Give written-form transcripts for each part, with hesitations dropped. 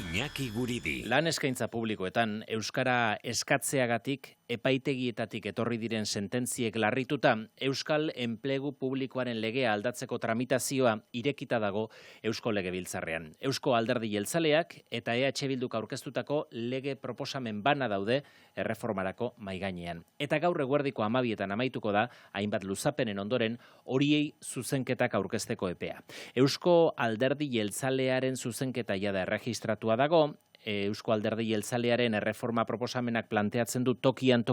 Iñaki Guridi. Lan eskaintza publikoetan euskara eskatzeagatik epaitegietatik etorri diren sententziek larrituta, euskal enplegu publikoaren legea aldatzeko tramitazioa irekita dago Eusko Legebiltzarrean. Eusko Alderdi Jeltzaleak eta EH Bilduk aurkeztutako lege proposamen bana daude erreformarako maigainean. Eta gaur eguerdiko 12etan amaituko da, hainbat luzapenen ondoren, horiei zuzenketak aurkezteko epea. Eusko Alderdi Jeltzalearen zuzenketa jada erregistratua dago, Eusko Alderdi Jeltzalearen erreforma proposamenak planteatzen du tokian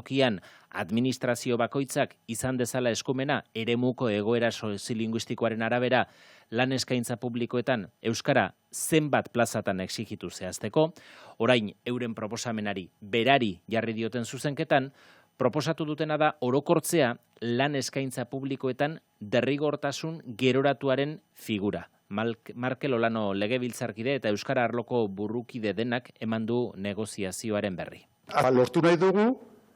administrazio bakoitzak izan dezala eskumena eremuko egoera soziolinguistikoaren arabera lan eskaintza publikoetan euskara zenbat plazatan exigitu zehazteko, orain euren proposamenari berari jarri dioten zuzenketan, proposatu dutena da orokortzea lan eskaintza publikoetan derrigortasun geroratuaren figura. Markel Olano legebiltzarkide eta euskara arloko burrukide denak eman du negoziazioaren berri. Lortu nahi dugu,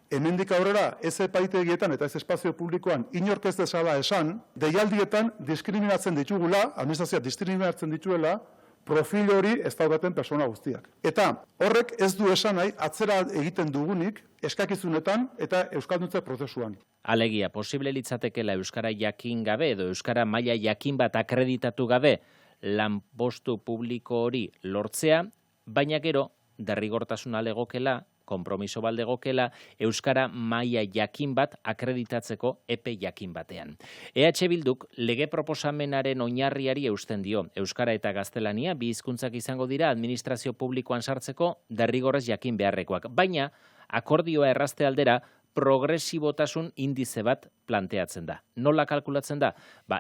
hemendik aurrera ez epaitegietan eta ez espazio publikoan inork ez dezala esan, deialdietan diskriminatzen ditugula, administrazioa diskriminatzen dituela, profil hori ez daukaten persona guztiak. Eta horrek ez du esan nahi atzera egiten dugunik eskakizunetan eta euskalduntze prozesuan. Alegia, posible litzatekela euskara jakin gabe edo euskara maila jakin bat akreditatu gabe lanpostu publiko hori lortzea, baina gero derrigortasuna legokela, konpromiso baldegokela, euskara maila jakin bat akreditatzeko epe jakin batean. EH Bilduk lege proposamenaren oinarriari eusten dio. Euskara eta gaztelania bi hizkuntzak izango dira administrazio publikoan sartzeko derrigorrez jakin beharrekoak. Baina, akordioa errazte aldera, progresibotasun indize bat planteatzen da. Nola kalkulatzen da?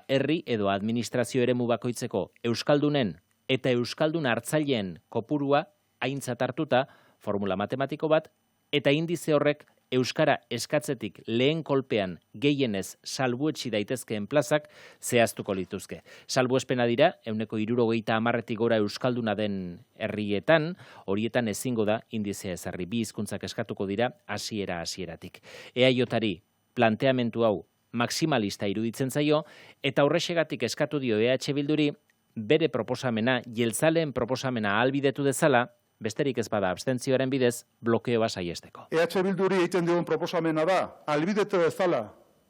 Herri edo administrazio eremu bakoitzeko euskaldunen eta euskaldun hartzaileen kopurua aintzat hartuta, formula matematiko bat, eta indize horrek euskara eskatzetik lehen kolpean gehienez salbuetsi daitezkeen plazak zehaztuko lituzke. Salbuespena dira, 70% gora euskalduna den herrietan, horietan ezingo da indizea ezarri. Bi hizkuntzak eskatuko dira hasieratik. EAJari planteamendu hau maximalista iruditzen zaio, eta horrexegatik eskatu dio EH Bilduri bere proposamena, jeltzaleen proposamena ahalbidetu dezala, besterik ez bada abstentzioaren bidez, blokeoa saiesteko. EH Bilduri egiten diogun proposamena da, ahalbidetu dezala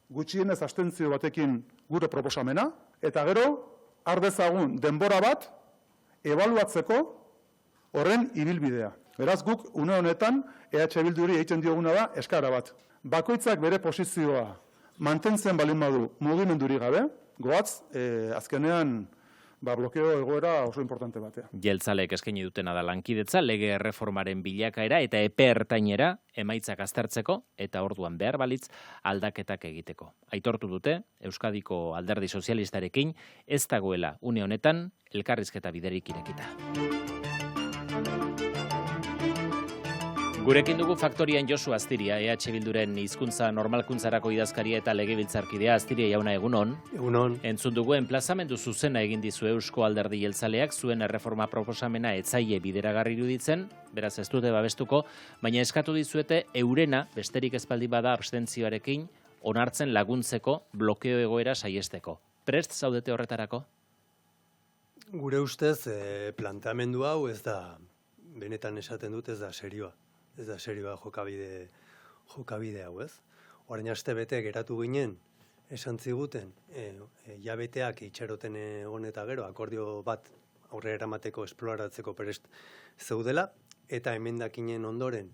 gutxienez abstentzio batekin gure proposamena, eta gero, ardezagun denbora bat, ebaluatzeko horren ibilbidea. Beraz guk, une honetan, EH Bilduri egiten dioguna da, eskara bat. Bakoitzak bere posizioa mantentzen balin badu mugimenduri gabe, goatz, azkenean, blokeo egoera oso importante batea. Jeltzaleek eskaini dutena da lankidetza, lege erreformaren bilakaera eta epe ertainera emaitzak aztertzeko eta orduan behar balitz aldaketak egiteko. Aitortu dute, Euskadiko Alderdi Sozialistarekin ez dagoela une honetan elkarrizketa biderik irekita. Gurekin dugu faktorian Josu Astiria, EH Bilduren hizkuntza normalkuntzarako idazkaria eta legebiltzarkidea. Astiria jauna, egunon. Egunon. Entzun dugu enplazamendu zuzena egin dizu Eusko Alderdi Jeltzaleak, zuen erreforma proposamena etzaile bideragarri iruditzen, beraz ez dute babestuko, baina eskatu dizuete eurena, besterik ez baldin bada abstentzioarekin, onartzen laguntzeko blokeo egoera saiesteko. Prest zaudete horretarako? Gure ustez, planteamendu hau ez da, benetan esaten dut, ez da serioa. Ez da serioa jokabide hau, ez? Orain aste bete geratu ginen, esan ziguten, jabeteak itxaroten egon eta gero, akordio bat aurre eramateko esploratzeko prest zeudela, eta emendakinen ondoren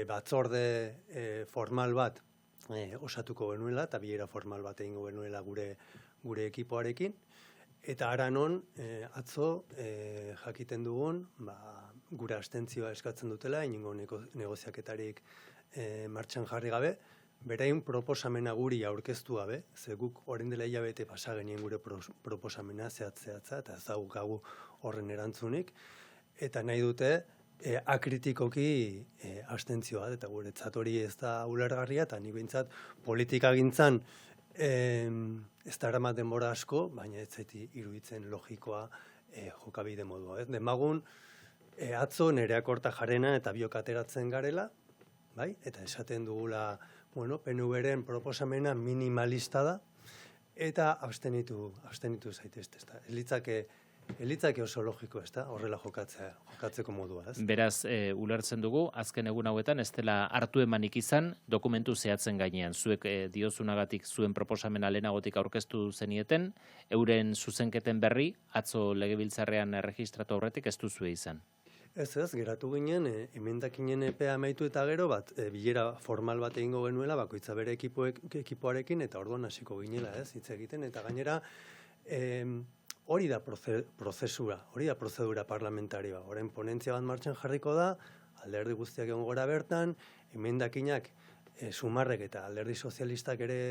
batzorde formal bat osatuko genuela, eta bilera formal bat egingo genuela gure ekipoarekin, eta ara non, atzo jakiten dugun, gure abstentzioa eskatzen dutela, inongo negoziaketarik martxan jarri gabe, berain proposamena guri aurkeztu gabe, ze guk orain dela hilabete pasa genien gure proposamena zehatza eta ezagukagu horren erantzunik, eta nahi dute akritikoki abstentzioa, eta guretzat hori ez da ulergarria, eta nik behintzat politikagintzan ez da eramat denbora asko, baina ez zaiti iruditzen logikoa jokabide modua. Demagun, atzo nerea korta jarena eta biok ateratzen garela, bai? Eta esaten dugula, PNV-ren proposamena minimalista da, eta abstenitu zaitezte. Ez litzake Elitzake oso logiko, ez da, horrela jokatzeko modua, ez? Beraz, ulertzen dugu, azken egun hauetan, ez dela hartu emanik izan dokumentu zehatzen gainean. Zuek diozunagatik zuen proposamena lehenagotik aurkeztu zenieten, euren zuzenketen berri, atzo legebiltzarrean erregistratu aurretik ez duzue izan. Ez, geratu ginen, emendakinen epea amaitu eta gero bat, bilera formal bat egingo genuela, bakoitza bere ekipoarekin, eta orduan hasiko ginela, ez, hitz egiten, eta gainera, hori da prozesura, hori da prozedura parlamentarioa. Orain ponentzia bat martxan jarriko da, alderdi guztiak egon gora bertan, emendakinak sumarrek eta alderdi sozialistak ere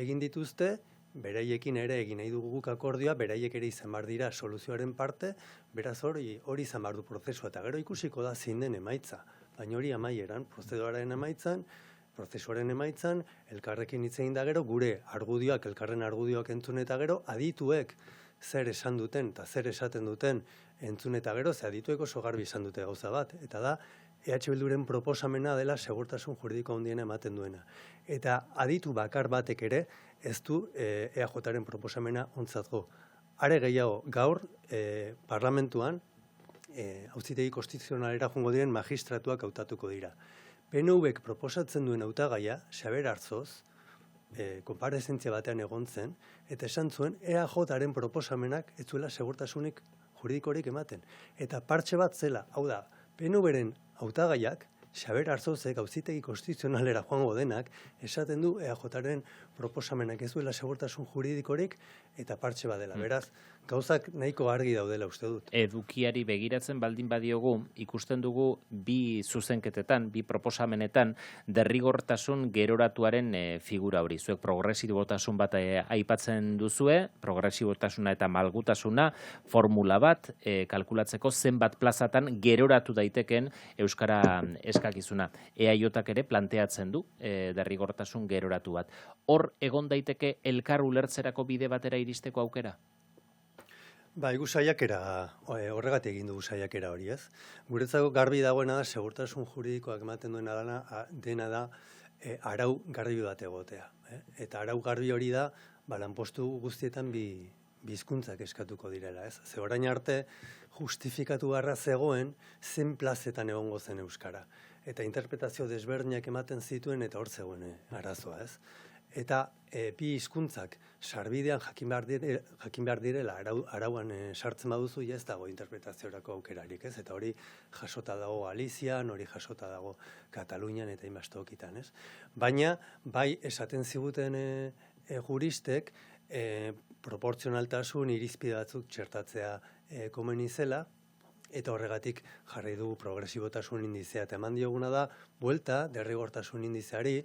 egin dituzte, beraiekin ere egin nahi dugu guk akordioa, beraiek ere izan behar dira soluzioaren parte, beraz hori izan behar du prozesua, eta gero ikusiko da zein den emaitza. Baina hori amaieran, prozeduraren emaitzan, prozesuaren emaitzan, elkarrekin hitz egin da gero, gure argudioak, elkarren argudioak entzun eta gero, adituek zer esan duten eta zer esaten duten entzun eta gero, ze adituek oso garbi esan dute gauza bat, eta da, EH Bilduren proposamena dela segurtasun juridiko handiena ematen duena. Eta aditu bakar batek ere ez du EAJaren proposamena ontzat go. Are gehiago, gaur parlamentuan auzitegi konstituzionalera joango diren magistratuak hautatuko dira. PNVek proposatzen duen hautagaia, Xabier Arzoz, konparezentzia batean egon zen, eta esan zuen EAJaren proposamenak ez zuela segurtasunik juridikorik ematen. Eta partxe bat zela, hau da, PNVren hautagaiak, Xabier Arzozek auzitegi konstituzionalera joango denak, esaten du EAJaren proposamenak ez duela segurtasun juridikorik eta partxe badela. Beraz, gauzak nahiko argi daudela uste dut. Edukiari begiratzen baldin badiogu, ikusten dugu bi zuzenketetan, bi proposamenetan, derrigortasun geroratuaren figura hori. Zuek progresibotasun bat aipatzen duzue, progresibotasuna eta malgutasuna, formula bat, kalkulatzeko zenbat plazatan geroratu daiteken euskara eskakizuna. EAJak ere planteatzen du derrigortasun geroratu bat. Hor egon daiteke elkar ulertzerako bide batera iristeko aukera? Ba, egu saiakera, horregatik egin dugu saiakera hori, ez? Guretzako garbi dagoena da, segurtasun juridikoak ematen duena dena da arau garbi bat egotea. Eta arau garbi hori da, lanpostu guztietan bi hizkuntzak eskatuko direla, ez? Ze orain arte justifikatu garra zegoen zen plazetan egongo zen euskara. Eta interpretazio desberdinak ematen zituen eta hor zegoen arazoa, ez? Eta bi hizkuntzak sarbidean jakin behar direla arauan sartzen baduzu, ez dago interpretaziorako aukerarik, ez? Eta hori jasota dago Galizian, hori jasota dago Katalunian eta inbastokitan, ez? Baina, bai esaten ziguten juristek, proportzionaltasun irizpide batzuk txertatzea komeni zela, eta horregatik jarri dugu progresibotasun indizea. Eta eman dioguna da, buelta, derrigortasun indizeari,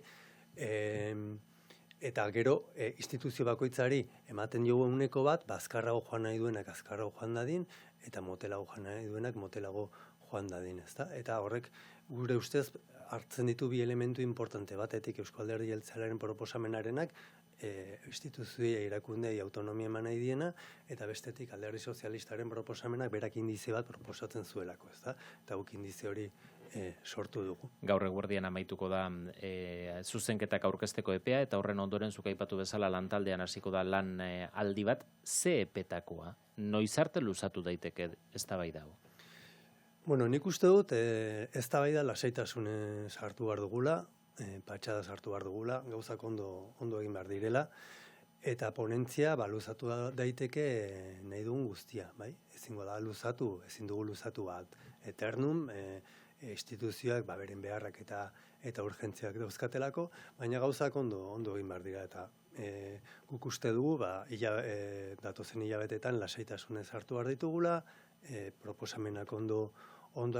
eta gero, instituzio bakoitzari ematen diogu eguneko bat, azkarrago joan nahi duenak azkarrago joan dadin, eta motelago joan nahi duenak motelago joan dadin, ezta? Eta horrek gure ustez hartzen ditu bi elementu importante batetik Eusko Alderdi Jeltzalearen proposamenarenak, instituzioa irakundei autonomia eman nahi diena, eta bestetik Alderdi Sozialistaren proposamenak berak indize bat proposatzen zuelako, ezta? Eta guk indize hori sortu dugu. Gaur eguerdian amaituko da zuzenketak aurkezteko epea, eta horren ondoren zuk aipatu bezala lantaldean hasiko da lan aldi bat, ze epetakoa? Noiz arte luzatu daiteke eztabaida hau? Bueno, nik uste dut eztabaida lasaitasunez hartu behar dugula, patxada hartu behar dugula, gauzak ondo egin behar direla, eta ponentzia luzatu daiteke nahi dugun guztia, bai? Ezin dugu luzatu bat eternum, instituzioak beren beharrak eta urgentziak dauzkatelako, baina gauzak ondo egin behar dira, eta guk uste dugu, datozen hilabetetan lasaitasunez hartu behar ditugula, proposamenak ondo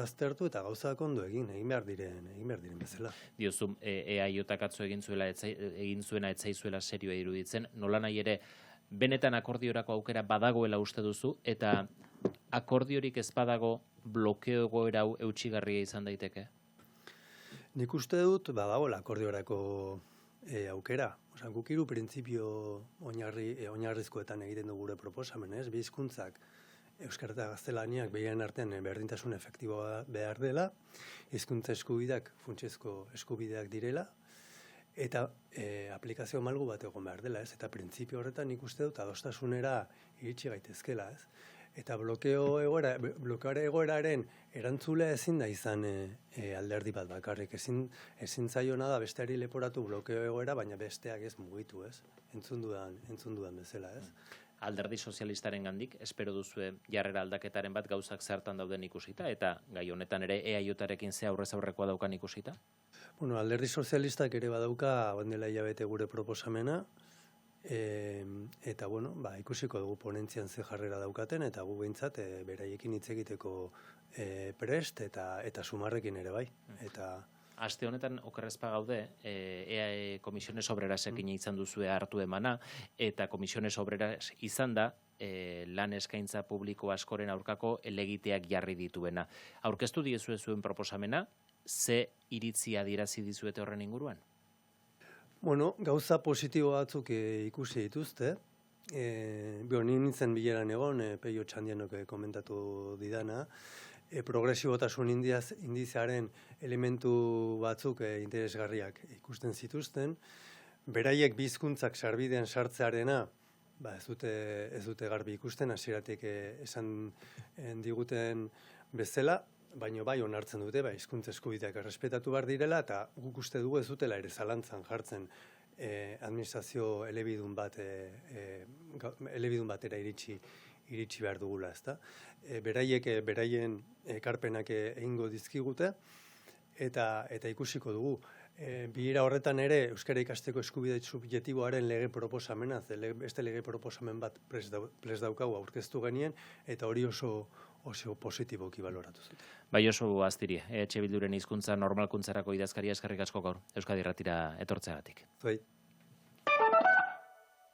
aztertu eta gauzak ondo egin behar diren bezala. Diozu, EAJak atzo egin zuena etzaizuela serioa iruditzen, nola nahi ere, benetan akordiorako aukera badagoela uste duzu, eta akordiorik ez badago blokeo egoera hau eutxigarria izan daiteke? Nik uste dut badagoela akordiorako aukera. Guk hiru printzipio oinarrizkoetan egiten dugu gure proposamen, ez? Bi hizkuntzak euskara eta gaztelaniak behien artean berdintasun efektiboa behar dela, hizkuntza eskubideak funtsezko eskubideak direla, eta aplikazio malgu bat egon behar dela, ez? Eta printzipio horretan nik uste dut adostasunera iritsi gaitezkela, ez? Eta blokeo egoeraren erantzulea ezin da izan alderdi bat bakarrik. Ezin zaiona da besteari leporatu blokeo egoera, baina besteak ez mugitu, ez? Entzun dudan bezala, ez? Alderdi sozialistaren gandik, espero duzue jarrera aldaketaren bat gauzak zertan dauden ikusita, eta gai honetan ere EAJarekin ze aurrez aurrekoa daukan ikusita? Bueno, alderdi sozialistak ere badauka ondela hilabete gure proposamena, eta bueno, ikusiko dugu ponentzian ze jarrera daukaten, eta gu behintzat beraiekin hitz egiteko prest eta sumarrekin ere bai. Aste honetan okerrezpa gaude, EAE Komisiones Obrerasekin izan duzue hartu emana, eta Komisiones Obreras izan da lan eskaintza publiko askoren aurkako elegiteak jarri dituena. Aurkeztu diezue zuen proposamena, ze iritzi adierazi dizuete horren inguruan? Bueno, gauza positibo batzuk ikusi dituzte. Ni nintzen bileran egon, Peio Txandianok komentatu didana, progresibotasun indizearen elementu batzuk interesgarriak ikusten zituzten. Beraiek bi hizkuntzak sarbidean sartzearena ez dute garbi ikusten, hasieratik esan diguten bezala, baina bai onartzen dute, hizkuntza eskubideak errespetatu behar direla, eta guk uste dugu ez dutela ere zalantzan jartzen administrazio elebidun batera iritsi behar dugula, ezta? Beraien ekarpenak egingo dizkigute, eta ikusiko dugu. Bilera horretan ere euskara ikasteko eskubide subjektiboaren lege proposamena, beste lege proposamen bat prest daukagu aurkeztu genien, eta hori oso positiboki baloratu zuten. Bai, oso Astiri, EH Bilduren hizkuntza normalkuntzarako idazkaria eskerrik asko gaur Euskadi Irratira etortzeagatik. Bai.